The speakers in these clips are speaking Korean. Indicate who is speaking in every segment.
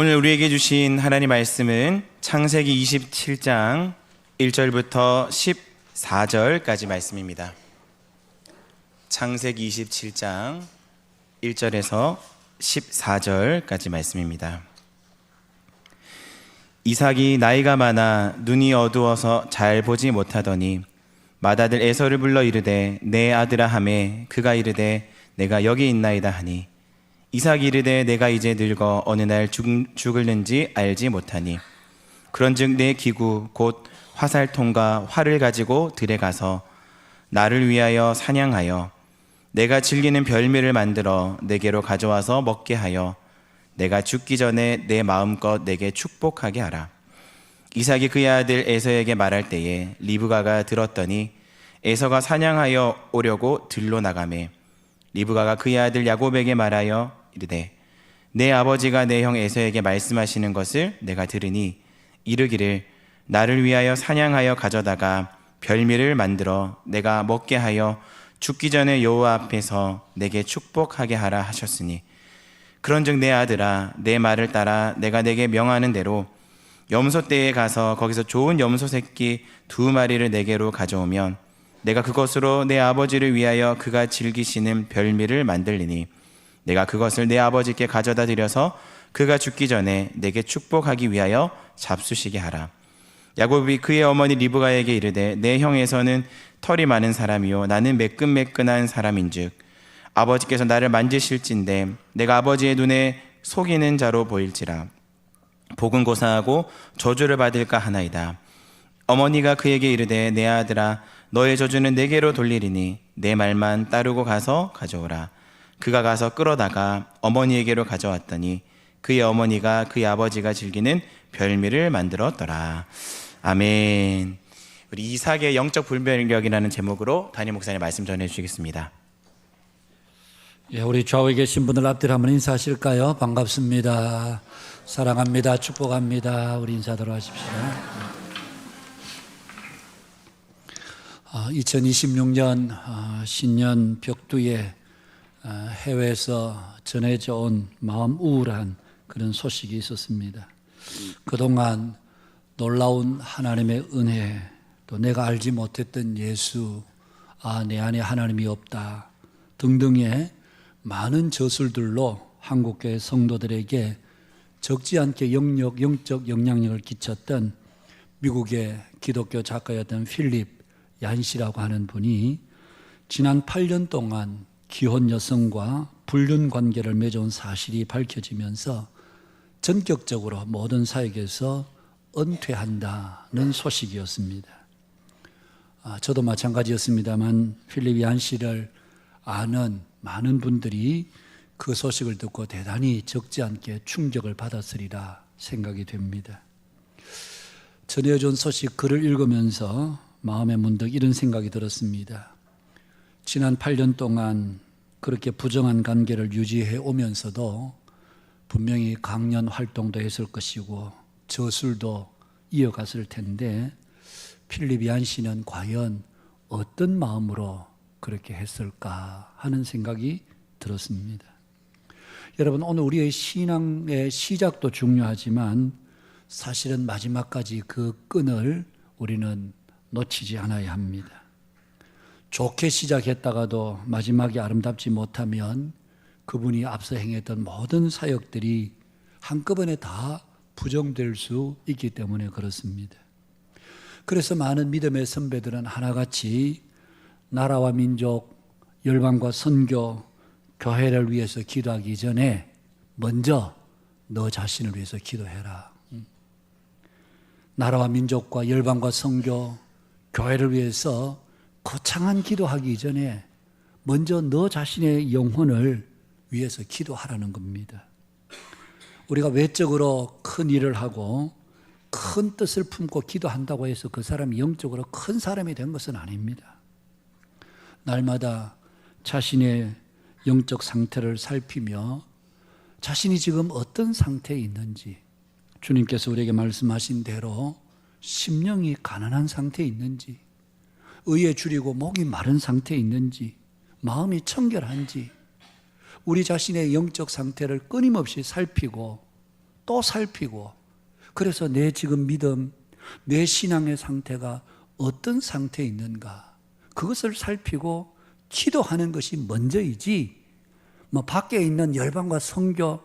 Speaker 1: 오늘 우리에게 주신 하나님 말씀은 창세기 27장 1절부터 14절까지 말씀입니다. 창세기 27장 1절에서 14절까지 말씀입니다. 이삭이 나이가 많아 눈이 어두워서 잘 보지 못하더니 맏아들 에서를 불러 이르되 내 아들아 하매 그가 이르되 내가 여기 있나이다 하니 이삭이 이르되 내가 이제 늙어 어느 날 죽을는지 알지 못하니 그런즉 내 기구 곧 화살통과 활을 가지고 들에 가서 나를 위하여 사냥하여 내가 즐기는 별미를 만들어 내게로 가져와서 먹게 하여 내가 죽기 전에 내 마음껏 내게 축복하게 하라. 이삭이 그의 아들 에서에게 말할 때에 리브가가 들었더니 에서가 사냥하여 오려고 들로 나가매 리브가가 그의 아들 야곱에게 말하여 이르되 내 아버지가 내 형 에서에게 말씀하시는 것을 내가 들으니 이르기를 나를 위하여 사냥하여 가져다가 별미를 만들어 내가 먹게 하여 죽기 전에 여호와 앞에서 내게 축복하게 하라 하셨으니 그런즉 내 아들아 내 말을 따라 내가 내게 명하는 대로 염소떼에 가서 거기서 좋은 염소 새끼 2마리를 내게로 가져오면 내가 그것으로 내 아버지를 위하여 그가 즐기시는 별미를 만들리니 내가 그것을 내 아버지께 가져다 드려서 그가 죽기 전에 내게 축복하기 위하여 잡수시게 하라. 야곱이 그의 어머니 리브가에게 이르되 내 형에서는 털이 많은 사람이요 나는 매끈매끈한 사람인즉 아버지께서 나를 만지실진데 내가 아버지의 눈에 속이는 자로 보일지라 복은 고사하고 저주를 받을까 하나이다. 어머니가 그에게 이르되 내 아들아 너의 저주는 내게로 돌리리니 내 말만 따르고 가서 가져오라. 그가 가서 끌어다가 어머니에게로 가져왔더니 그의 어머니가 그의 아버지가 즐기는 별미를 만들었더라. 아멘. 우리 이삭의 영적 불변력이라는 제목으로 담임 목사님 말씀 전해주시겠습니다.
Speaker 2: 예, 우리 좌우에 계신 분들 앞뒤로 한번 인사하실까요? 반갑습니다. 사랑합니다. 축복합니다. 우리 인사대로 하십시오. 2026년 신년 벽두에 해외에서 전해져 온 마음 우울한 그런 소식이 있었습니다. 그동안 놀라운 하나님의 은혜, 또 내가 알지 못했던 예수, 내 안에 하나님이 없다 등등의 많은 저술들로 한국교회 성도들에게 적지 않게 영적 영향력을 끼쳤던 미국의 기독교 작가였던 필립 얀시라고 하는 분이 지난 8년 동안 기혼 여성과 불륜 관계를 맺어온 사실이 밝혀지면서 전격적으로 모든 사역에서 은퇴한다는 소식이었습니다. 저도 마찬가지였습니다만 필립 얀시를 아는 많은 분들이 그 소식을 듣고 대단히 적지 않게 충격을 받았으리라 생각이 됩니다. 전해준 소식 글을 읽으면서 마음에 문득 이런 생각이 들었습니다. 지난 8년 동안 그렇게 부정한 관계를 유지해 오면서도 분명히 강연 활동도 했을 것이고 저술도 이어갔을 텐데 필립 얀시는 과연 어떤 마음으로 그렇게 했을까 하는 생각이 들었습니다. 여러분, 오늘 우리의 신앙의 시작도 중요하지만 사실은 마지막까지 그 끈을 우리는 놓치지 않아야 합니다. 좋게 시작했다가도 마지막이 아름답지 못하면 그분이 앞서 행했던 모든 사역들이 한꺼번에 다 부정될 수 있기 때문에 그렇습니다. 그래서 많은 믿음의 선배들은 하나같이 나라와 민족, 열방과 선교, 교회를 위해서 기도하기 전에 먼저 너 자신을 위해서 기도해라. 나라와 민족과 열방과 선교, 교회를 위해서 거창한 기도하기 전에 먼저 너 자신의 영혼을 위해서 기도하라는 겁니다. 우리가 외적으로 큰 일을 하고 큰 뜻을 품고 기도한다고 해서 그 사람이 영적으로 큰 사람이 된 것은 아닙니다. 날마다 자신의 영적 상태를 살피며 자신이 지금 어떤 상태에 있는지, 주님께서 우리에게 말씀하신 대로 심령이 가난한 상태에 있는지, 의에 줄이고 목이 마른 상태에 있는지, 마음이 청결한지, 우리 자신의 영적 상태를 끊임없이 살피고 또 살피고, 그래서 내 지금 믿음, 내 신앙의 상태가 어떤 상태에 있는가, 그것을 살피고 기도하는 것이 먼저이지, 밖에 있는 열방과 선교,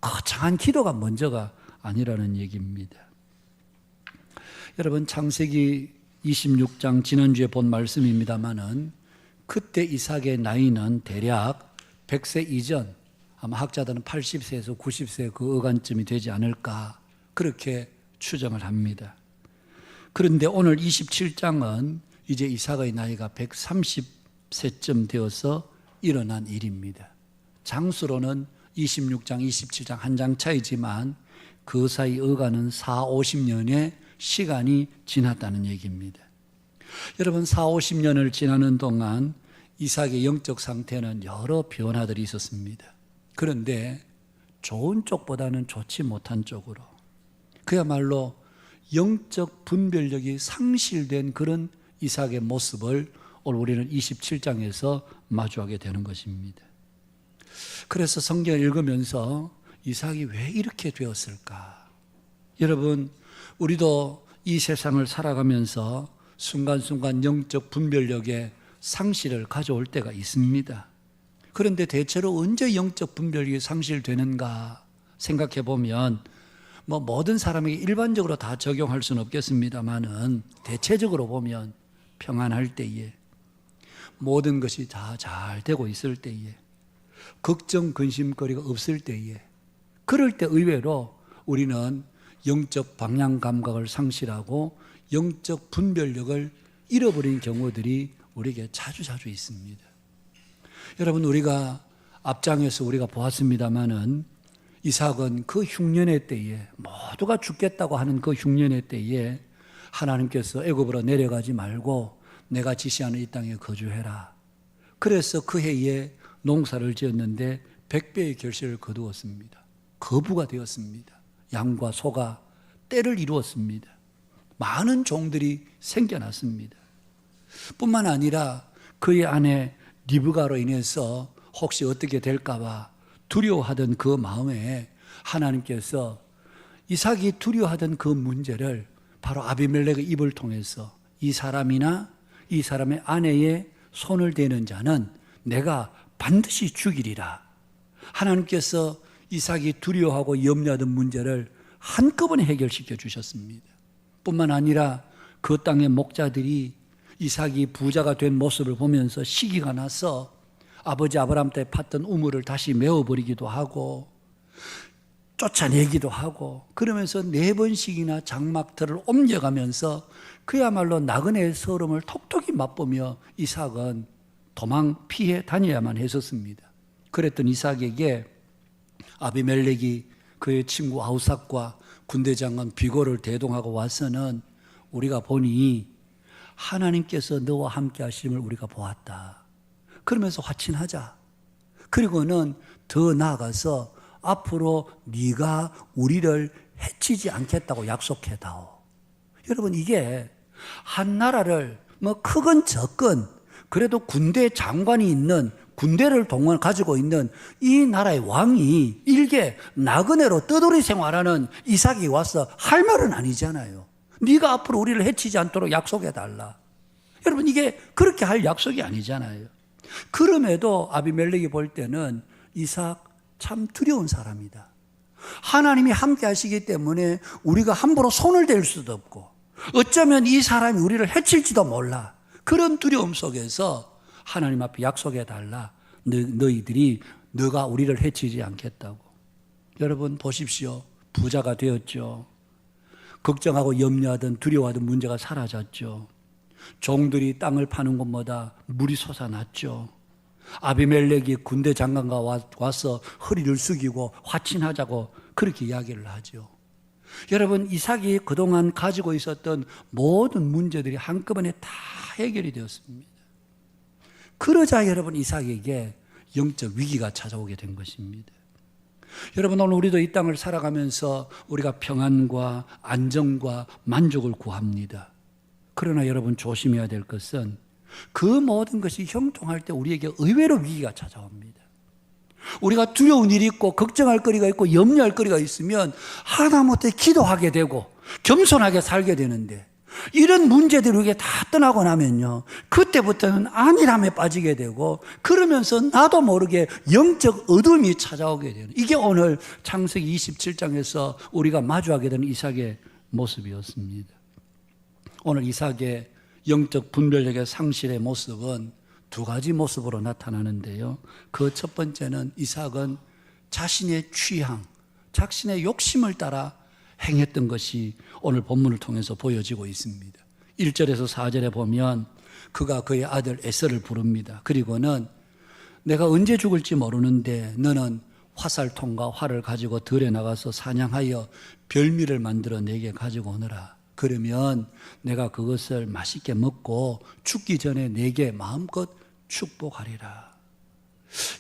Speaker 2: 거창한 기도가 먼저가 아니라는 얘기입니다. 여러분, 창세기 26장 지난주에 본 말씀입니다마는 그때 이삭의 나이는 대략 100세 이전, 아마 학자들은 80세에서 90세 그 어간쯤이 되지 않을까 그렇게 추정을 합니다. 그런데 오늘 27장은 이제 이삭의 나이가 130세쯤 되어서 일어난 일입니다. 장수로는 26장, 27장 한 장 차이지만 그 사이 어간은 40-50년의 시간이 지났다는 얘기입니다. 여러분, 40-50년을 지나는 동안 이삭의 영적 상태는 여러 변화들이 있었습니다. 그런데 좋은 쪽보다는 좋지 못한 쪽으로, 그야말로 영적 분별력이 상실된 그런 이삭의 모습을 오늘 우리는 27장에서 마주하게 되는 것입니다. 그래서 성경을 읽으면서 이삭이 왜 이렇게 되었을까? 여러분, 우리도 이 세상을 살아가면서 순간순간 영적 분별력의 상실을 가져올 때가 있습니다. 그런데 대체로 언제 영적 분별력이 상실되는가 생각해 보면 모든 사람에게 일반적으로 다 적용할 수는 없겠습니다만은 대체적으로 보면 평안할 때에, 모든 것이 다 잘 되고 있을 때에, 걱정 근심거리가 없을 때에, 그럴 때 의외로 우리는 영적 방향 감각을 상실하고 영적 분별력을 잃어버린 경우들이 우리에게 자주 있습니다. 여러분, 우리가 앞장에서 우리가 보았습니다마는 이삭은 그 흉년의 때에, 모두가 죽겠다고 하는 그 흉년의 때에 하나님께서 애굽으로 내려가지 말고 내가 지시하는 이 땅에 거주해라. 그래서 그 해에 농사를 지었는데 100배의 결실을 거두었습니다. 거부가 되었습니다. 양과 소가 때를 이루었습니다. 많은 종들이 생겨났습니다. 뿐만 아니라 그의 아내 리브가로 인해서 혹시 어떻게 될까 봐 두려워하던 그 마음에 하나님께서 이삭이 두려워하던 그 문제를 바로 아비멜렉의 입을 통해서 이 사람이나 이 사람의 아내의 손을 대는 자는 내가 반드시 죽이리라. 하나님께서 이삭이 두려워하고 염려하던 문제를 한꺼번에 해결시켜 주셨습니다. 뿐만 아니라 그 땅의 목자들이 이삭이 부자가 된 모습을 보면서 시기가 나서 아버지 아브라함 때 팠던 우물을 다시 메워버리기도 하고 쫓아내기도 하고, 그러면서 4번씩이나 장막터를 옮겨가면서 그야말로 나그네의 서름을 톡톡히 맛보며 이삭은 도망 피해 다녀야만 했었습니다. 그랬던 이삭에게 아비멜렉이 그의 친구 아우삭과 군대장관 비고를 대동하고 와서는 우리가 보니 하나님께서 너와 함께 하심을 우리가 보았다. 그러면서 화친하자. 그리고는 더 나아가서 앞으로 네가 우리를 해치지 않겠다고 약속해다오. 여러분, 이게 한 나라를 크건 적건 그래도 군대 장관이 있는, 군대를 가지고 있는 이 나라의 왕이 일개 나그네로 떠돌이 생활하는 이삭이 와서 할 말은 아니잖아요. 네가 앞으로 우리를 해치지 않도록 약속해달라. 여러분, 이게 그렇게 할 약속이 아니잖아요. 그럼에도 아비멜렉이 볼 때는 이삭 참 두려운 사람이다. 하나님이 함께 하시기 때문에 우리가 함부로 손을 댈 수도 없고 어쩌면 이 사람이 우리를 해칠지도 몰라. 그런 두려움 속에서 하나님 앞에 약속해달라. 너희들이 너가 우리를 해치지 않겠다고. 여러분 보십시오. 부자가 되었죠. 걱정하고 염려하던 두려워하던 문제가 사라졌죠. 종들이 땅을 파는 곳마다 물이 솟아났죠. 아비멜렉이 군대 장관과 와서 허리를 숙이고 화친하자고 그렇게 이야기를 하죠. 여러분, 이삭이 그동안 가지고 있었던 모든 문제들이 한꺼번에 다 해결이 되었습니다. 그러자 여러분, 이삭에게 영적 위기가 찾아오게 된 것입니다. 여러분, 오늘 우리도 이 땅을 살아가면서 우리가 평안과 안정과 만족을 구합니다. 그러나 여러분, 조심해야 될 것은 그 모든 것이 형통할 때 우리에게 의외로 위기가 찾아옵니다. 우리가 두려운 일이 있고 걱정할 거리가 있고 염려할 거리가 있으면 하다못해 기도하게 되고 겸손하게 살게 되는데, 이런 문제들이 우리가 다 떠나고 나면요, 그때부터는 안일함에 빠지게 되고, 그러면서 나도 모르게 영적 어둠이 찾아오게 되는, 이게 오늘 창세기 27장에서 우리가 마주하게 되는 이삭의 모습이었습니다. 오늘 이삭의 영적 분별력의 상실의 모습은 두 가지 모습으로 나타나는데요, 그 첫 번째는 이삭은 자신의 취향, 자신의 욕심을 따라 행했던 것이 오늘 본문을 통해서 보여지고 있습니다. 1절에서 4절에 보면 그가 그의 아들 에서를 부릅니다. 그리고는 내가 언제 죽을지 모르는데 너는 화살통과 활을 가지고 들에 나가서 사냥하여 별미를 만들어 내게 가지고 오너라. 그러면 내가 그것을 맛있게 먹고 죽기 전에 내게 마음껏 축복하리라.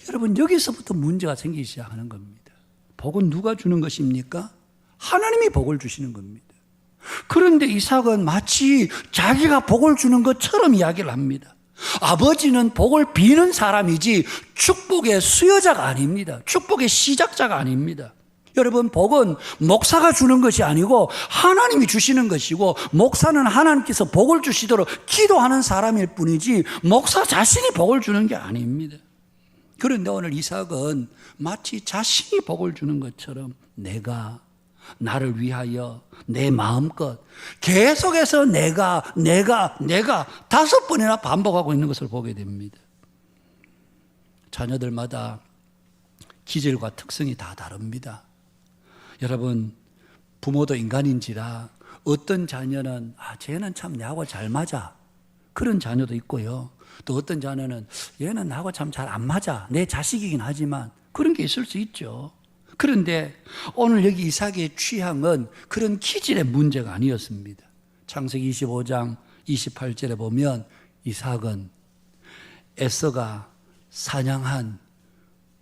Speaker 2: 여러분, 여기서부터 문제가 생기기 시작하는 겁니다. 복은 누가 주는 것입니까? 하나님이 복을 주시는 겁니다. 그런데 이삭은 마치 자기가 복을 주는 것처럼 이야기를 합니다. 아버지는 복을 비는 사람이지 축복의 수여자가 아닙니다. 축복의 시작자가 아닙니다. 여러분, 복은 목사가 주는 것이 아니고 하나님이 주시는 것이고, 목사는 하나님께서 복을 주시도록 기도하는 사람일 뿐이지 목사 자신이 복을 주는 게 아닙니다. 그런데 오늘 이삭은 마치 자신이 복을 주는 것처럼 내가 나를 위하여 내 마음껏 계속해서 내가 5번이나 반복하고 있는 것을 보게 됩니다. 자녀들마다 기질과 특성이 다 다릅니다. 여러분, 부모도 인간인지라 어떤 자녀는 쟤는 참 나하고 잘 맞아, 그런 자녀도 있고요, 또 어떤 자녀는 얘는 나하고 참 잘 안 맞아, 내 자식이긴 하지만, 그런 게 있을 수 있죠. 그런데 오늘 여기 이삭의 취향은 그런 기질의 문제가 아니었습니다. 창세기 25장 28절에 보면 이삭은 에서가 사냥한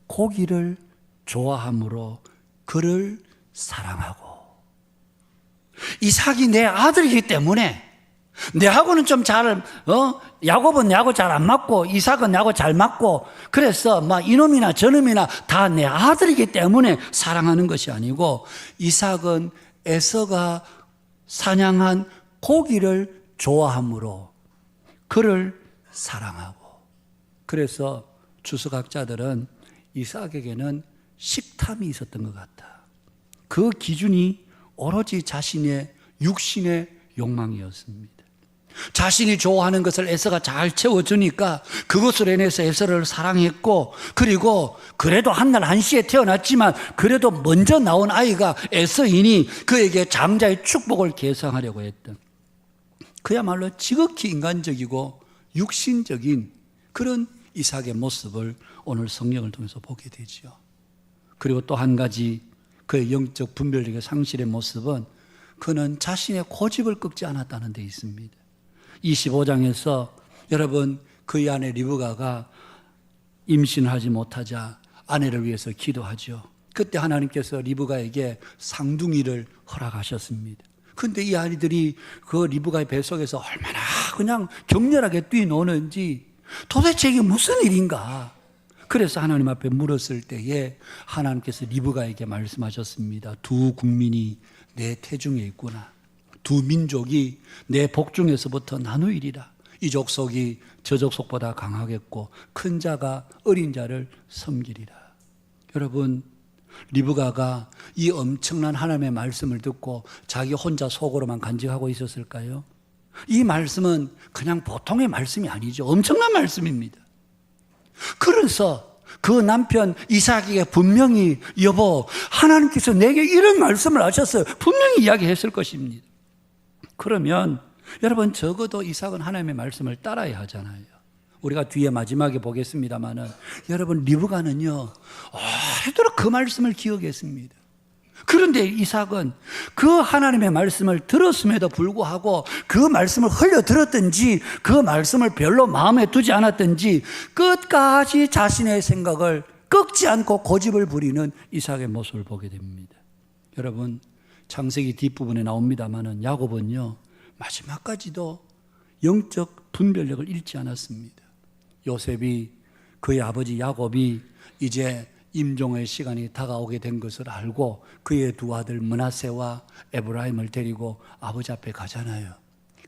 Speaker 2: 고기를 좋아함으로 그를 사랑하고, 이삭이 내 아들이기 때문에 내하고는 좀 야곱은 내하고 잘 안 맞고 이삭은 내하고 잘 맞고, 그래서 이놈이나 저놈이나 다 내 아들이기 때문에 사랑하는 것이 아니고, 이삭은 에서가 사냥한 고기를 좋아함으로 그를 사랑하고, 그래서 주석학자들은 이삭에게는 식탐이 있었던 것 같다. 그 기준이 오로지 자신의 육신의 욕망이었습니다. 자신이 좋아하는 것을 에서가 잘 채워주니까 그것으로 인해서 에서를 사랑했고, 그리고 그래도 한날 한시에 태어났지만 그래도 먼저 나온 아이가 에서이니 그에게 장자의 축복을 계상하려고 했던, 그야말로 지극히 인간적이고 육신적인 그런 이삭의 모습을 오늘 성경을 통해서 보게 되죠. 그리고 또 한 가지 그의 영적 분별력의 상실의 모습은 그는 자신의 고집을 꺾지 않았다는 데 있습니다. 25장에서 여러분, 그의 아내 리브가가 임신을 하지 못하자 아내를 위해서 기도하죠. 그때 하나님께서 리브가에게 상둥이를 허락하셨습니다. 그런데 이 아이들이 그 리브가의 뱃속에서 얼마나 그냥 격렬하게 뛰노는지 도대체 이게 무슨 일인가. 그래서 하나님 앞에 물었을 때에 하나님께서 리브가에게 말씀하셨습니다. 두 국민이 내 태중에 있구나. 두 민족이 내 복중에서부터 나누이리라. 이 족속이 저 족속보다 강하겠고 큰 자가 어린 자를 섬기리라. 여러분, 리브가가 이 엄청난 하나님의 말씀을 듣고 자기 혼자 속으로만 간직하고 있었을까요? 이 말씀은 그냥 보통의 말씀이 아니죠. 엄청난 말씀입니다. 그래서 그 남편 이삭에게 분명히 여보, 하나님께서 내게 이런 말씀을 하셨어요. 분명히 이야기했을 것입니다. 그러면 여러분, 적어도 이삭은 하나님의 말씀을 따라야 하잖아요. 우리가 뒤에 마지막에 보겠습니다만은 여러분, 리브가는요 오래도록 그 말씀을 기억했습니다. 그런데 이삭은 그 하나님의 말씀을 들었음에도 불구하고 그 말씀을 흘려들었든지 그 말씀을 별로 마음에 두지 않았든지 끝까지 자신의 생각을 꺾지 않고 고집을 부리는 이삭의 모습을 보게 됩니다. 여러분, 창세기 뒷부분에 나옵니다마는 야곱은요 마지막까지도 영적 분별력을 잃지 않았습니다. 요셉이, 그의 아버지 야곱이 이제 임종의 시간이 다가오게 된 것을 알고 그의 두 아들 므낫세와 에브라임을 데리고 아버지 앞에 가잖아요.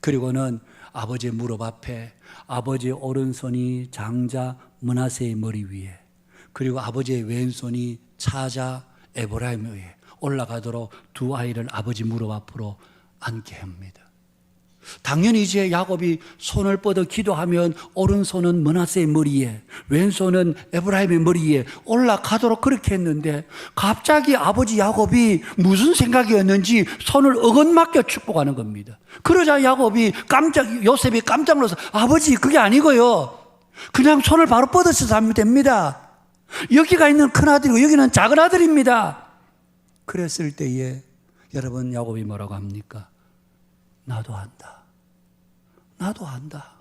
Speaker 2: 그리고는 아버지의 무릎 앞에 아버지의 오른손이 장자 므낫세의 머리 위에, 그리고 아버지의 왼손이 차자 에브라임 위에 올라가도록 두 아이를 아버지 무릎 앞으로 앉게 합니다. 당연히 이제 야곱이 손을 뻗어 기도하면 오른손은 므낫세의 머리에, 왼손은 에브라임의 머리에 올라가도록 그렇게 했는데, 갑자기 아버지 야곱이 무슨 생각이었는지 손을 어긋맞게 축복하는 겁니다. 그러자 요셉이 깜짝 놀라서, 아버지 그게 아니고요, 그냥 손을 바로 뻗어서 하면 됩니다. 여기가 있는 큰아들이고 여기는 작은 아들입니다. 그랬을 때에 여러분, 야곱이 뭐라고 합니까? 나도 안다. 나도 안다.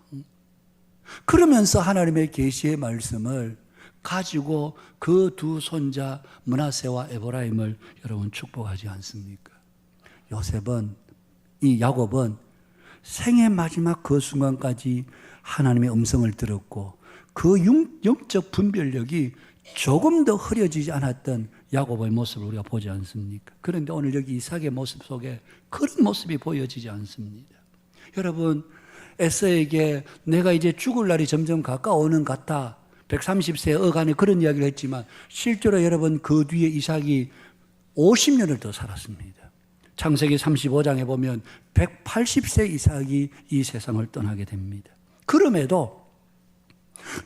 Speaker 2: 그러면서 하나님의 계시의 말씀을 가지고 그 두 손자 므낫세와 에브라임을 여러분 축복하지 않습니까? 야곱은 생의 마지막 그 순간까지 하나님의 음성을 들었고 그 영적 분별력이 조금 더 흐려지지 않았던 야곱의 모습을 우리가 보지 않습니까? 그런데 오늘 여기 이삭의 모습 속에 그런 모습이 보여지지 않습니다. 여러분, 에서에게 내가 이제 죽을 날이 점점 가까워오는 것 같아 130세 어간에 그런 이야기를 했지만, 실제로 여러분 그 뒤에 이삭이 50년을 더 살았습니다. 창세기 35장에 보면 180세 이삭이 이 세상을 떠나게 됩니다. 그럼에도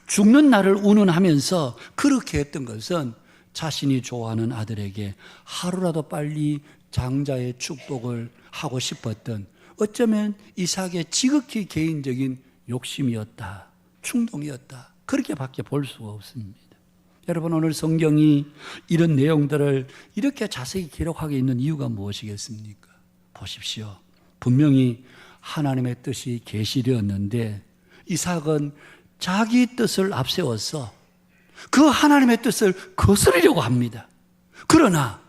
Speaker 2: 죽는 날을 운운하면서 그렇게 했던 것은 자신이 좋아하는 아들에게 하루라도 빨리 장자의 축복을 하고 싶었던, 어쩌면 이삭의 지극히 개인적인 욕심이었다, 충동이었다, 그렇게밖에 볼 수가 없습니다. 여러분, 오늘 성경이 이런 내용들을 이렇게 자세히 기록하게 있는 이유가 무엇이겠습니까? 보십시오. 분명히 하나님의 뜻이 계시되었는데 이삭은 자기 뜻을 앞세워서 그 하나님의 뜻을 거스르려고 합니다. 그러나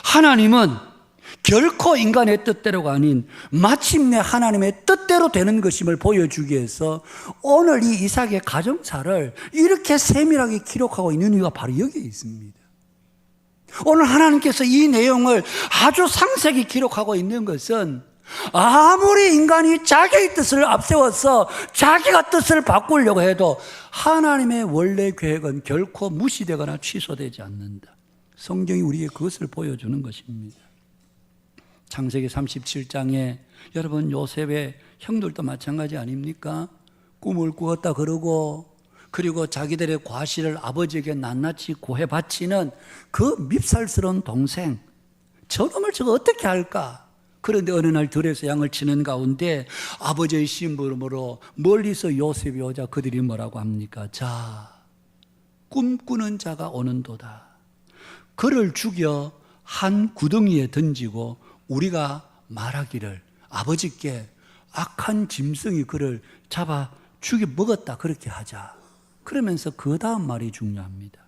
Speaker 2: 하나님은 결코 인간의 뜻대로가 아닌 마침내 하나님의 뜻대로 되는 것임을 보여주기 위해서 오늘 이 이삭의 가정사를 이렇게 세밀하게 기록하고 있는 이유가 바로 여기에 있습니다. 오늘 하나님께서 이 내용을 아주 상세히 기록하고 있는 것은 아무리 인간이 자기의 뜻을 앞세워서 자기가 뜻을 바꾸려고 해도 하나님의 원래 계획은 결코 무시되거나 취소되지 않는다. 성경이 우리에게 그것을 보여주는 것입니다. 창세기 37장에 여러분 요셉의 형들도 마찬가지 아닙니까? 꿈을 꾸었다 그러고, 그리고 자기들의 과실을 아버지에게 낱낱이 고해 바치는 그 밉살스러운 동생, 저놈을 저거 어떻게 할까? 그런데 어느 날 들에서 양을 치는 가운데 아버지의 심부름으로 멀리서 요셉이 오자 그들이 뭐라고 합니까? 자, 꿈꾸는 자가 오는도다. 그를 죽여 한 구덩이에 던지고 우리가 말하기를 아버지께 악한 짐승이 그를 잡아 죽여 먹었다 그렇게 하자. 그러면서 그 다음 말이 중요합니다.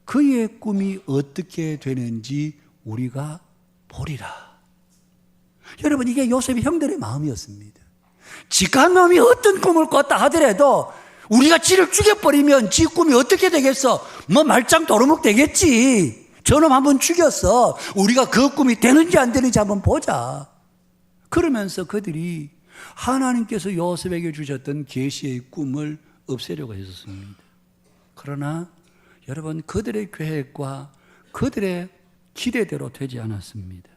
Speaker 2: 그의 꿈이 어떻게 되는지 우리가 보리라. 여러분, 이게 요셉의 형들의 마음이었습니다. 지가 놈이 어떤 꿈을 꿨다 하더라도 우리가 지를 죽여버리면 지 꿈이 어떻게 되겠어? 뭐 말짱 도루묵 되겠지. 저놈 한번 죽였어. 우리가 그 꿈이 되는지 안 되는지 한번 보자. 그러면서 그들이 하나님께서 요셉에게 주셨던 계시의 꿈을 없애려고 했었습니다. 그러나 여러분, 그들의 계획과 그들의 기대대로 되지 않았습니다.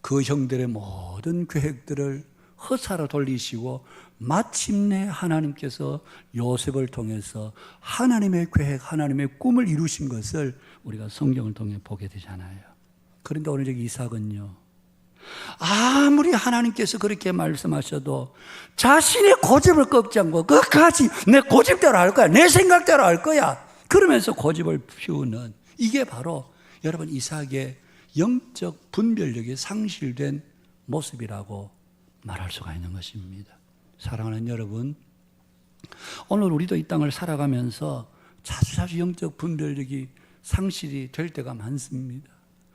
Speaker 2: 그 형들의 모든 계획들을 허사로 돌리시고 마침내 하나님께서 요셉을 통해서 하나님의 계획, 하나님의 꿈을 이루신 것을 우리가 성경을 통해 보게 되잖아요. 그런데 오늘 여기 이삭은요, 아무리 하나님께서 그렇게 말씀하셔도 자신의 고집을 꺾지 않고 끝까지 내 고집대로 할 거야, 내 생각대로 할 거야, 그러면서 고집을 피우는, 이게 바로 여러분 이삭의 영적 분별력이 상실된 모습이라고 말할 수가 있는 것입니다. 사랑하는 여러분, 오늘 우리도 이 땅을 살아가면서 자주 영적 분별력이 상실이 될 때가 많습니다.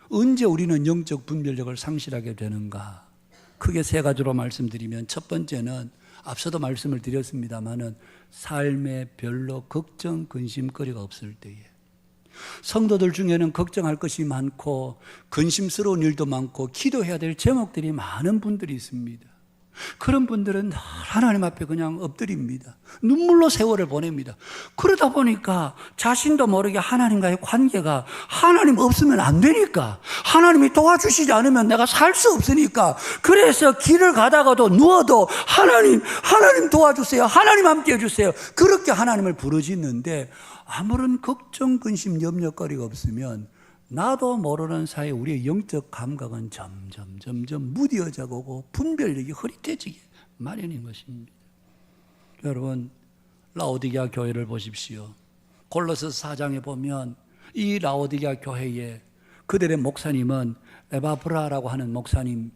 Speaker 2: 언제 우리는 영적 분별력을 상실하게 되는가? 크게 세 가지로 말씀드리면, 첫 번째는 앞서도 말씀을 드렸습니다마는 삶에 별로 걱정, 근심거리가 없을 때에, 성도들 중에는 걱정할 것이 많고 근심스러운 일도 많고 기도해야 될 제목들이 많은 분들이 있습니다. 그런 분들은 늘 하나님 앞에 그냥 엎드립니다. 눈물로 세월을 보냅니다. 그러다 보니까 자신도 모르게 하나님과의 관계가 하나님 없으면 안 되니까, 하나님이 도와주시지 않으면 내가 살 수 없으니까, 그래서 길을 가다가도 누워도 하나님 도와주세요, 하나님 함께 해주세요, 그렇게 하나님을 부르짖는데 아무런 걱정, 근심, 염려거리가 없으면 나도 모르는 사이에 우리의 영적 감각은 점점 무뎌져 가고 분별력이 흐릿해지게 마련인 것입니다. 여러분, 라오디게아 교회를 보십시오. 골로새서 4장에 보면 이 라오디게아 교회에 그들의 목사님은 에바브라라고 하는 목사님,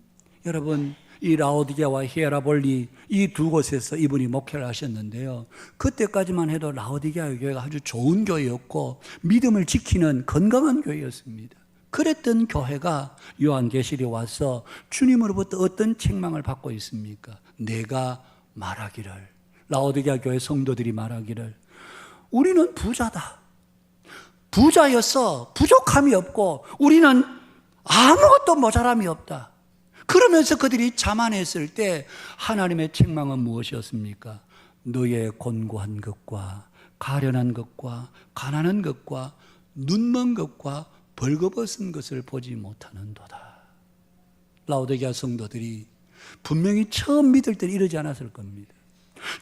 Speaker 2: 여러분, 이 라오디게아와 히에라볼리 이 두 곳에서 이분이 목회를 하셨는데요, 그때까지만 해도 라오디게아 교회가 아주 좋은 교회였고 믿음을 지키는 건강한 교회였습니다. 그랬던 교회가 요한계시록에 와서 주님으로부터 어떤 책망을 받고 있습니까? 내가 말하기를, 라오디게아 교회 성도들이 말하기를, 우리는 부자다, 부자였어, 부족함이 없고 우리는 아무것도 모자람이 없다. 그러면서 그들이 자만했을 때 하나님의 책망은 무엇이었습니까? 너의 곤고한 것과 가련한 것과 가난한 것과 눈먼 것과 벌거벗은 것을 보지 못하는도다. 라오디게아 성도들이 분명히 처음 믿을 때는 이러지 않았을 겁니다.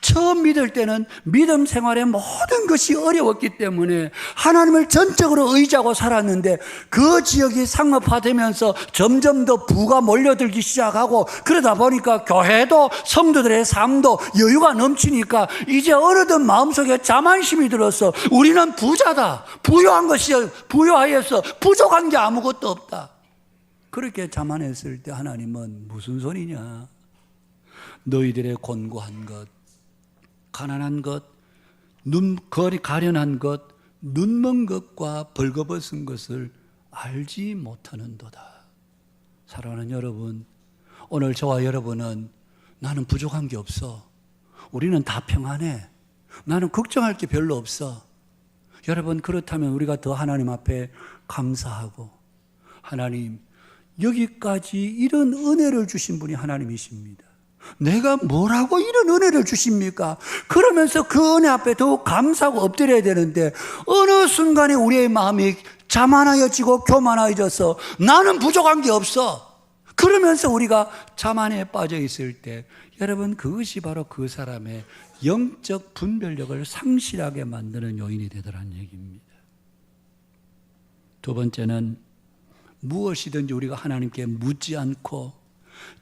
Speaker 2: 처음 믿을 때는 믿음 생활의 모든 것이 어려웠기 때문에 하나님을 전적으로 의지하고 살았는데 그 지역이 상업화되면서 점점 더 부가 몰려들기 시작하고, 그러다 보니까 교회도 성도들의 삶도 여유가 넘치니까 이제 어느덧 마음속에 자만심이 들어서 우리는 부자다, 부유하여서 부족한 게 아무것도 없다. 그렇게 자만했을 때 하나님은 무슨 소리냐, 너희들의 곤고한 것, 가난한 것, 가련한 것, 눈먼 것과 벌거벗은 것을 알지 못하는도다. 사랑하는 여러분, 오늘 저와 여러분은 나는 부족한 게 없어, 우리는 다 평안해, 나는 걱정할 게 별로 없어. 여러분, 그렇다면 우리가 더 하나님 앞에 감사하고, 하나님, 여기까지 이런 은혜를 주신 분이 하나님이십니다. 내가 뭐라고 이런 은혜를 주십니까? 그러면서 그 은혜 앞에 더욱 감사하고 엎드려야 되는데 어느 순간에 우리의 마음이 자만하여지고 교만하여져서 나는 부족한 게 없어, 그러면서 우리가 자만에 빠져 있을 때, 여러분, 그것이 바로 그 사람의 영적 분별력을 상실하게 만드는 요인이 되더라는 얘기입니다. 두 번째는 무엇이든지 우리가 하나님께 묻지 않고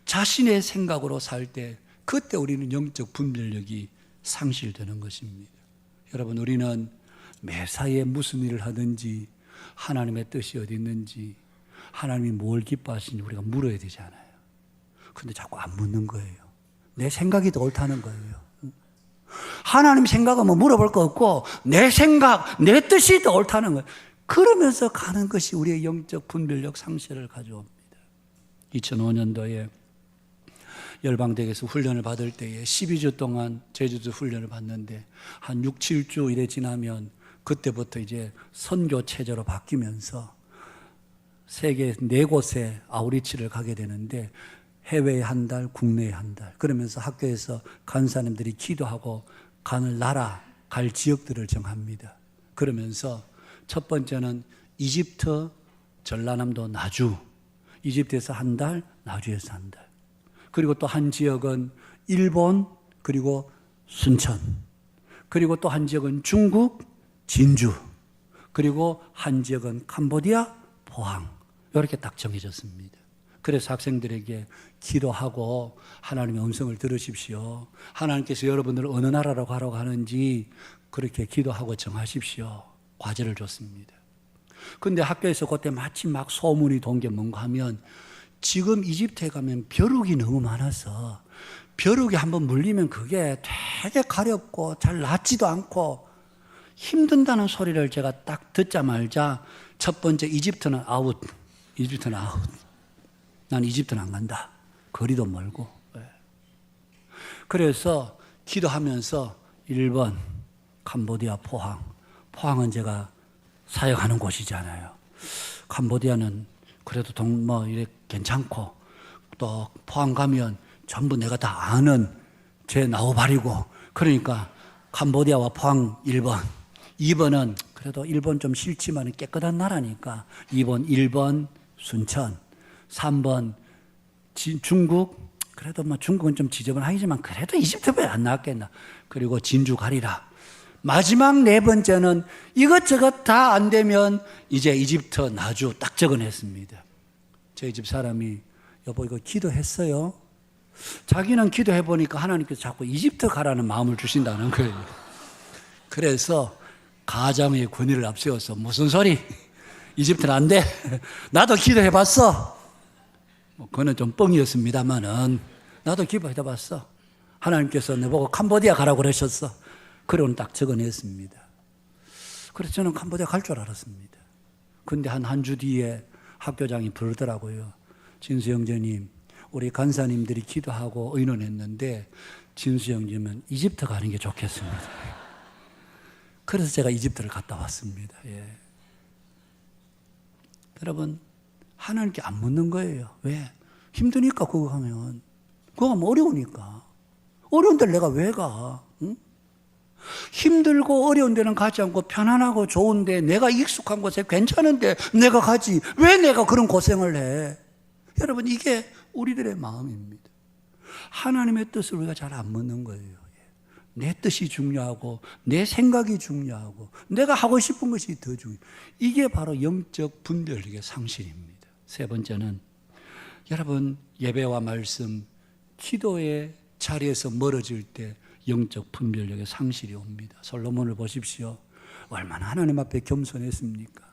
Speaker 2: 자신의 생각으로 살 때, 그때 우리는 영적 분별력이 상실되는 것입니다. 여러분, 우리는 매사에 무슨 일을 하든지 하나님의 뜻이 어디 있는지, 하나님이 뭘 기뻐하시는지 우리가 물어야 되지 않아요? 근데 자꾸 안 묻는 거예요. 내 생각이 더 옳다는 거예요. 하나님 생각은 뭐 물어볼 거 없고 내 생각, 내 뜻이 더 옳다는 거예요. 그러면서 가는 것이 우리의 영적 분별력 상실을 가져옵니다. 2005년도에 열방대에서 훈련을 받을 때에 12주 동안 제주도 훈련을 받는데 한 6, 7주 이래 지나면 그때부터 이제 선교 체제로 바뀌면서 세계 4곳에 아우리치를 가게 되는데 해외에 한 달, 국내에 한 달, 그러면서 학교에서 간사님들이 기도하고 갈 나라, 갈 지역들을 정합니다. 그러면서 첫 번째는 이집트, 전라남도 나주, 이집트에서 한 달, 나주에서 한 달. 그리고 또 한 지역은 일본, 그리고 순천. 그리고 또 한 지역은 중국, 진주. 그리고 한 지역은 캄보디아, 포항. 이렇게 딱 정해졌습니다. 그래서 학생들에게 기도하고 하나님의 음성을 들으십시오. 하나님께서 여러분들을 어느 나라로 가라고 하는지 그렇게 기도하고 정하십시오. 과제를 줬습니다. 근데 학교에서 그때 마침 막 소문이 돈 게 뭔가 하면, 지금 이집트에 가면 벼룩이 너무 많아서 벼룩이 한번 물리면 그게 되게 가렵고 잘 낫지도 않고 힘든다는 소리를 제가 딱 듣자마자 첫 번째, 이집트는 아웃. 이집트는 아웃. 난 이집트는 안 간다. 거리도 멀고. 그래서 기도하면서 1번 캄보디아 포항. 포항은 제가 사역하는 곳이잖아요. 캄보디아는 그래도 이래 괜찮고, 또 포항 가면 전부 내가 다 아는 제 나우발이고, 그러니까 캄보디아와 포항 1번, 2번은 그래도 일본 좀 싫지만 깨끗한 나라니까 2번, 1번 순천, 3번 중국, 그래도 중국은 좀 지저분하지만 그래도 이집트보다 안 나았겠나. 그리고 진주 가리라. 마지막 4번째는 이것저것 다 안 되면 이제 이집트 나주 딱 적어냈습니다. 저희 집 사람이 여보 이거 기도했어요? 자기는 기도해보니까 하나님께서 자꾸 이집트 가라는 마음을 주신다는 거예요. 그래서 가장의 권위를 앞세워서 무슨 소리? 이집트는 안 돼. 나도 기도해봤어. 그거는 좀 뻥이었습니다만은 나도 기도해봤어. 하나님께서 내보고 캄보디아 가라고 그러셨어. 그러고 딱 적어냈습니다. 그래서 저는 캄보디아 갈 줄 알았습니다. 근데 한 주 뒤에 학교장이 부르더라고요. 진수 형제님, 우리 간사님들이 기도하고 의논했는데 진수 형제는 이집트 가는 게 좋겠습니다. 그래서 제가 이집트를 갔다 왔습니다. 예. 여러분, 하나님께 안 묻는 거예요. 왜? 힘드니까 그거 하면. 그거 하면 어려우니까. 어려운 데를 내가 왜 가? 응? 힘들고 어려운 데는 가지 않고 편안하고 좋은데 내가 익숙한 곳에 괜찮은데 내가 가지. 왜 내가 그런 고생을 해? 여러분, 이게 우리들의 마음입니다. 하나님의 뜻을 우리가 잘 안 묻는 거예요. 내 뜻이 중요하고 내 생각이 중요하고 내가 하고 싶은 것이 더 중요해요. 이게 바로 영적 분별력의 상실입니다. 3번째는 여러분, 예배와 말씀, 기도의 자리에서 멀어질 때 영적 분별력의 상실이 옵니다. 솔로몬을 보십시오. 얼마나 하나님 앞에 겸손했습니까?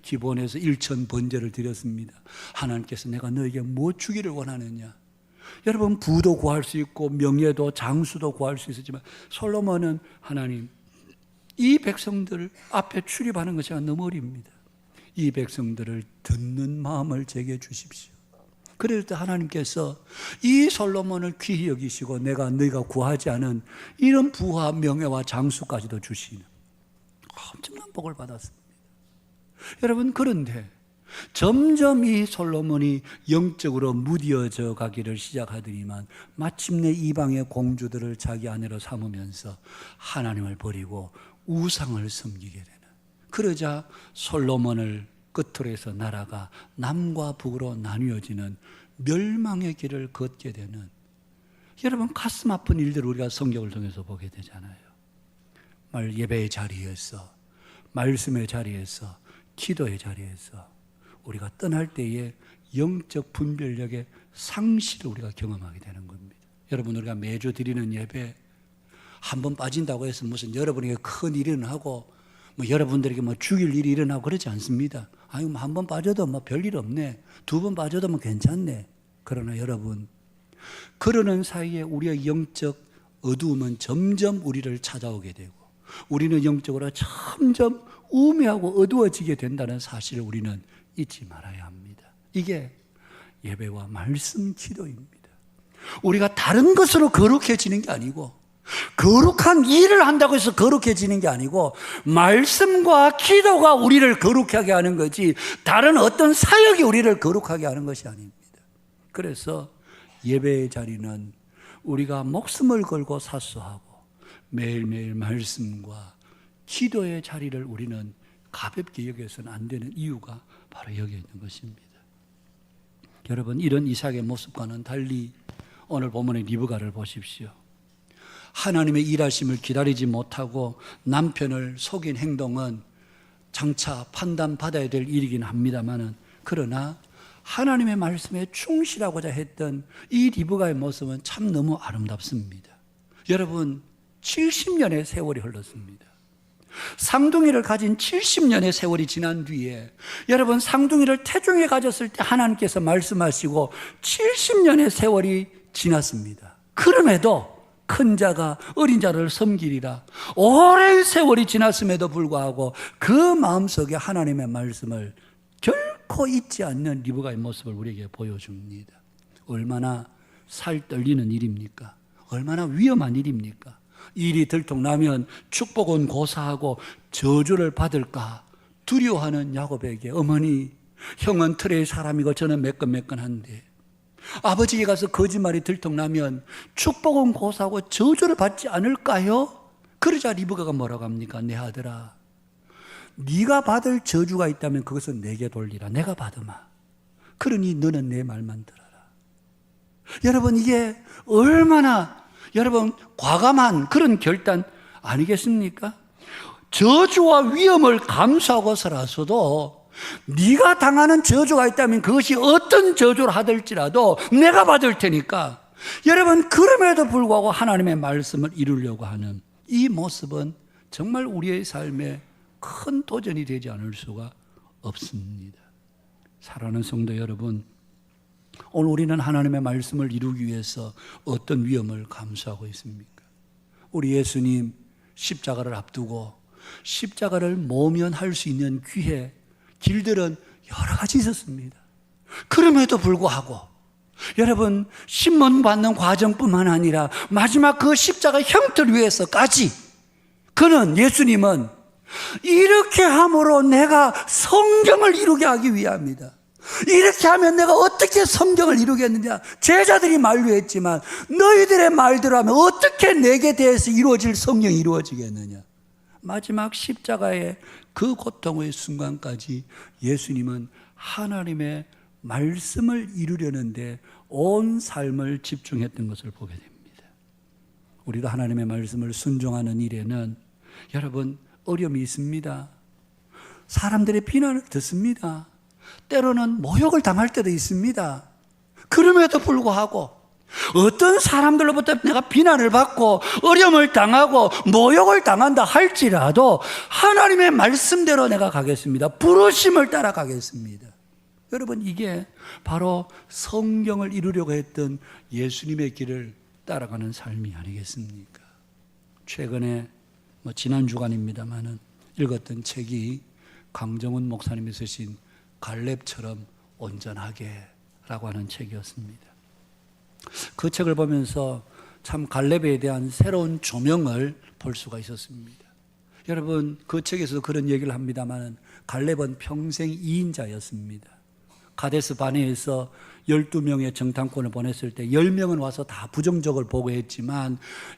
Speaker 2: 기본에서 1천 번제를 드렸습니다. 하나님께서 내가 너에게 뭐 주기를 원하느냐? 여러분, 부도 구할 수 있고 명예도 장수도 구할 수 있었지만 솔로몬은 하나님, 이 백성들 앞에 출입하는 것이 너무 어립니다. 이 백성들을 듣는 마음을 제게 주십시오. 그럴 때 하나님께서 이 솔로몬을 귀히 여기시고 내가 너희가 구하지 않은 이런 부와 명예와 장수까지도 주시는 엄청난 복을 받았습니다. 여러분, 그런데 점점 이 솔로몬이 영적으로 무뎌져 가기를 시작하더니만 마침내 이방의 공주들을 자기 아내로 삼으면서 하나님을 버리고 우상을 섬기게 되는, 그러자 솔로몬을 끝으로 해서 나라가 남과 북으로 나뉘어지는 멸망의 길을 걷게 되는, 여러분, 가슴 아픈 일들을 우리가 성경을 통해서 보게 되잖아요. 예배의 자리에서, 말씀의 자리에서, 기도의 자리에서 우리가 떠날 때에 영적 분별력의 상실을 우리가 경험하게 되는 겁니다. 여러분, 우리가 매주 드리는 예배 한 번 빠진다고 해서 무슨 여러분에게 큰 일이 일어나고 여러분들에게 죽일 일이 일어나고 그러지 않습니다. 아니, 한 번 빠져도 별일 없네. 2번 빠져도 괜찮네. 그러나 여러분, 그러는 사이에 우리의 영적 어두움은 점점 우리를 찾아오게 되고 우리는 영적으로 점점 우매하고 어두워지게 된다는 사실을 우리는 잊지 말아야 합니다. 이게 예배와 말씀 기도입니다. 우리가 다른 것으로 거룩해지는 게 아니고, 거룩한 일을 한다고 해서 거룩해지는 게 아니고, 말씀과 기도가 우리를 거룩하게 하는 거지 다른 어떤 사역이 우리를 거룩하게 하는 것이 아닙니다. 그래서 예배의 자리는 우리가 목숨을 걸고 사수하고 매일매일 말씀과 기도의 자리를 우리는 가볍게 여겨서는 안 되는 이유가 바로 여기에 있는 것입니다. 여러분, 이런 이삭의 모습과는 달리 오늘 본문의 리브가를 보십시오. 하나님의 일하심을 기다리지 못하고 남편을 속인 행동은 장차 판단받아야 될 일이긴 합니다만은, 그러나 하나님의 말씀에 충실하고자 했던 이 리브가의 모습은 참 너무 아름답습니다. 여러분, 70년의 세월이 흘렀습니다. 쌍둥이를 가진 70년의 세월이 지난 뒤에, 여러분, 쌍둥이를 태중에 가졌을 때 하나님께서 말씀하시고 70년의 세월이 지났습니다. 그럼에도 큰 자가 어린 자를 섬기리라. 오랜 세월이 지났음에도 불구하고 그 마음속에 하나님의 말씀을 결코 잊지 않는 리브가의 모습을 우리에게 보여줍니다. 얼마나 살 떨리는 일입니까? 얼마나 위험한 일입니까? 일이 들통나면 축복은 고사하고 저주를 받을까 두려워하는 야곱에게 어머니, 형은 틀의 사람이고 저는 매끈매끈한데 아버지에게 가서 거짓말이 들통나면 축복은 고사하고 저주를 받지 않을까요? 그러자 리브가가 뭐라고 합니까? 내 아들아, 네가 받을 저주가 있다면 그것은 내게 돌리라. 내가 받으마. 그러니 너는 내 말만 들어라. 여러분, 이게 얼마나 여러분 과감한 그런 결단 아니겠습니까? 저주와 위험을 감수하고서라서도 네가 당하는 저주가 있다면 그것이 어떤 저주를 하들지라도 내가 받을 테니까, 여러분 그럼에도 불구하고 하나님의 말씀을 이루려고 하는 이 모습은 정말 우리의 삶에 큰 도전이 되지 않을 수가 없습니다. 사랑하는 성도 여러분, 오늘 우리는 하나님의 말씀을 이루기 위해서 어떤 위험을 감수하고 있습니까? 우리 예수님 십자가를 앞두고 십자가를 모면할 수 있는 기회, 길들은 여러 가지 있었습니다. 그럼에도 불구하고 여러분, 신문 받는 과정뿐만 아니라 마지막 그 십자가 형태를 위해서까지 그는, 예수님은 이렇게 함으로 내가 성경을 이루게 하기 위함이다. 이렇게 하면 내가 어떻게 성경을 이루겠느냐. 제자들이 만류했지만 너희들의 말대로 하면 어떻게 내게 대해서 이루어질 성경이 이루어지겠느냐. 마지막 십자가의 그 고통의 순간까지 예수님은 하나님의 말씀을 이루려는데 온 삶을 집중했던 것을 보게 됩니다. 우리도 하나님의 말씀을 순종하는 일에는 여러분 어려움이 있습니다. 사람들의 비난을 듣습니다. 때로는 모욕을 당할 때도 있습니다. 그럼에도 불구하고 어떤 사람들로부터 내가 비난을 받고 어려움을 당하고 모욕을 당한다 할지라도 하나님의 말씀대로 내가 가겠습니다. 부르심을 따라가겠습니다. 여러분, 이게 바로 성경을 이루려고 했던 예수님의 길을 따라가는 삶이 아니겠습니까? 최근에 지난 주간입니다만은 읽었던 책이 강정훈 목사님이 쓰신 갈렙처럼 온전하게 라고 하는 책이었습니다. 그 책을 보면서 참 갈렙에 대한 새로운 조명을 볼 수가 있었습니다. 여러분, 그 책에서 그런 얘기를 합니다만 갈렙은 평생 2인자였습니다. 가데스 바네에서 12명의 정탐꾼을 보냈을 때 10명은 와서 다 부정적을 보고했지만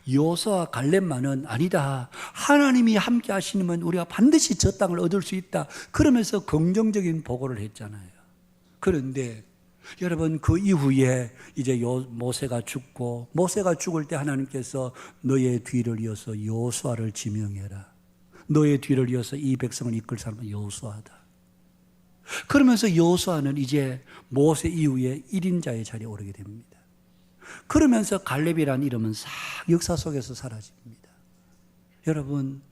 Speaker 2: 여호수아와 갈렙만은 아니다. 하나님이 함께 하시면 우리가 반드시 저 땅을 얻을 수 있다. 그러면서 긍정적인 보고를 했잖아요. 그런데 여러분, 그 이후에 이제 모세가 죽고, 모세가 죽을 때 하나님께서 너의 뒤를 이어서 여호수아를 지명해라. 너의 뒤를 이어서 이 백성을 이끌 사람은 여호수아다. 그러면서 여호수아는 이제 모세 이후에 1인자의 자리에 오르게 됩니다. 그러면서 갈렙이라는 이름은 싹 역사 속에서 사라집니다. 여러분,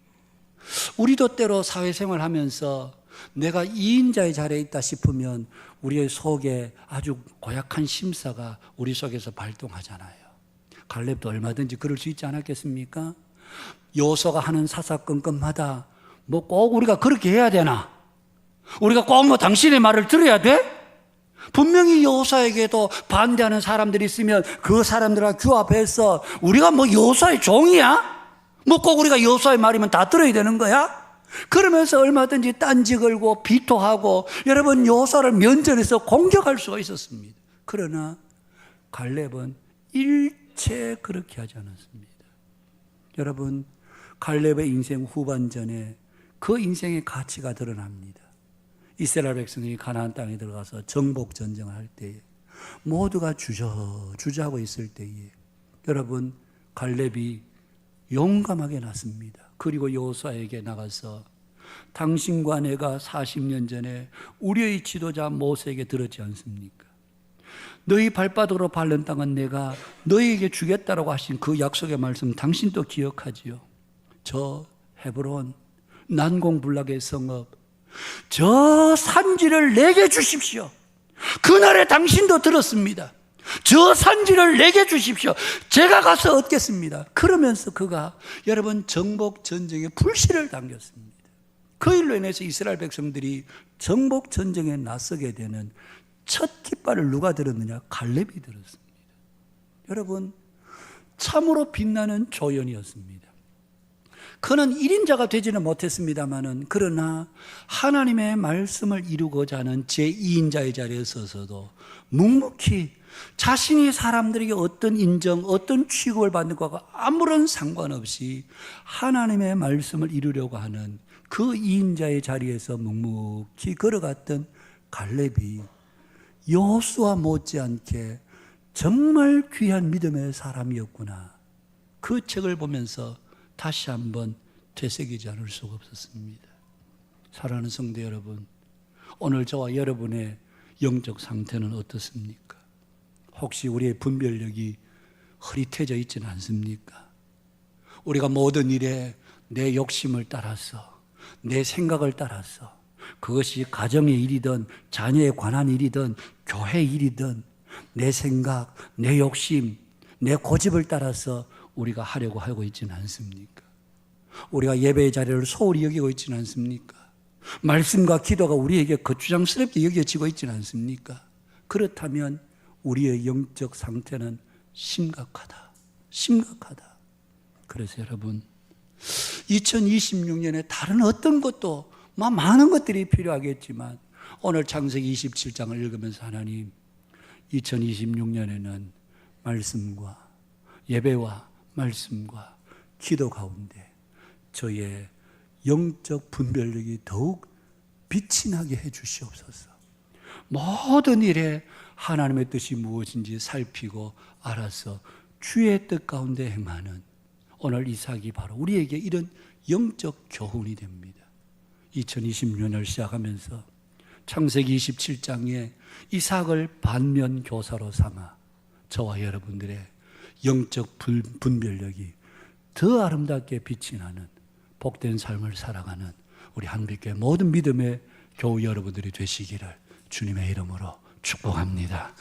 Speaker 2: 우리도 때로 사회생활 하면서 내가 2인자의 자리에 있다 싶으면 우리의 속에 아주 고약한 심사가 우리 속에서 발동하잖아요. 갈렙도 얼마든지 그럴 수 있지 않았겠습니까? 여호수아가 하는 사사건건마다 뭐 꼭 우리가 그렇게 해야 되나? 우리가 꼭 뭐 당신의 말을 들어야 돼? 분명히 여호수아에게도 반대하는 사람들이 있으면 그 사람들과 규합해서 우리가 뭐 여호수아의 종이야? 뭐 꼭 우리가 여호수아의 말이면 다 들어야 되는 거야? 그러면서 얼마든지 딴지 걸고 비토하고 여러분 여호수아를 면전에서 공격할 수가 있었습니다. 그러나 갈렙은 일체 그렇게 하지 않았습니다. 여러분, 갈렙의 인생 후반전에 그 인생의 가치가 드러납니다. 이스라엘 백성이 가나안 땅에 들어가서 정복 전쟁을 할 때에 모두가 주저하고 있을 때에 여러분, 갈렙이 용감하게 났습니다. 그리고 여호수아에게 나가서 당신과 내가 40년 전에 우리의 지도자 모세에게 들었지 않습니까? 너희 발바닥으로 밟는 땅은 내가 너희에게 주겠다라고 하신 그 약속의 말씀 당신도 기억하지요? 저 헤브론 난공불락의 성읍, 저 산지를 내게 주십시오. 그날에 당신도 들었습니다. 저 산지를 내게 주십시오. 제가 가서 얻겠습니다. 그러면서 그가 여러분 정복 전쟁에 불씨를 당겼습니다. 그 일로 인해서 이스라엘 백성들이 정복 전쟁에 나서게 되는 첫 깃발을 누가 들었느냐? 갈렙이 들었습니다. 여러분, 참으로 빛나는 조연이었습니다. 그는 1인자가 되지는 못했습니다마는 그러나 하나님의 말씀을 이루고자 하는 제2인자의 자리에 서서도 묵묵히 자신이 사람들에게 어떤 인정, 어떤 취급을 받는 것과 아무런 상관없이 하나님의 말씀을 이루려고 하는 그 2인자의 자리에서 묵묵히 걸어갔던 갈렙이 여호수아 못지않게 정말 귀한 믿음의 사람이었구나. 그 책을 보면서 다시 한번 되새기지 않을 수가 없었습니다. 사랑하는 성도 여러분, 오늘 저와 여러분의 영적 상태는 어떻습니까? 혹시 우리의 분별력이 흐릿해져 있지는 않습니까? 우리가 모든 일에 내 욕심을 따라서, 내 생각을 따라서, 그것이 가정의 일이든 자녀에 관한 일이든 교회 일이든 내 생각, 내 욕심, 내 고집을 따라서 우리가 하려고 하고 있지는 않습니까? 우리가 예배의 자리를 소홀히 여기고 있지는 않습니까? 말씀과 기도가 우리에게 거추장스럽게 여겨지고 있지는 않습니까? 그렇다면 우리의 영적 상태는 심각하다. 심각하다. 그래서 여러분, 2026년에 다른 어떤 것도 많은 것들이 필요하겠지만 오늘 창세기 27장을 읽으면서 하나님, 2026년에는 말씀과 예배와 말씀과 기도 가운데 저의 영적 분별력이 더욱 빛이 나게 해 주시옵소서. 모든 일에 하나님의 뜻이 무엇인지 살피고 알아서 주의 뜻 가운데 행하는 오늘 이삭이 바로 우리에게 이런 영적 교훈이 됩니다. 2026년을 시작하면서 창세기 27장에 이삭을 반면 교사로 삼아 저와 여러분들의 영적 분별력이 더 아름답게 빛이 나는 복된 삶을 살아가는 우리 한빛교회 모든 믿음의 교우 여러분들이 되시기를 주님의 이름으로 축복합니다.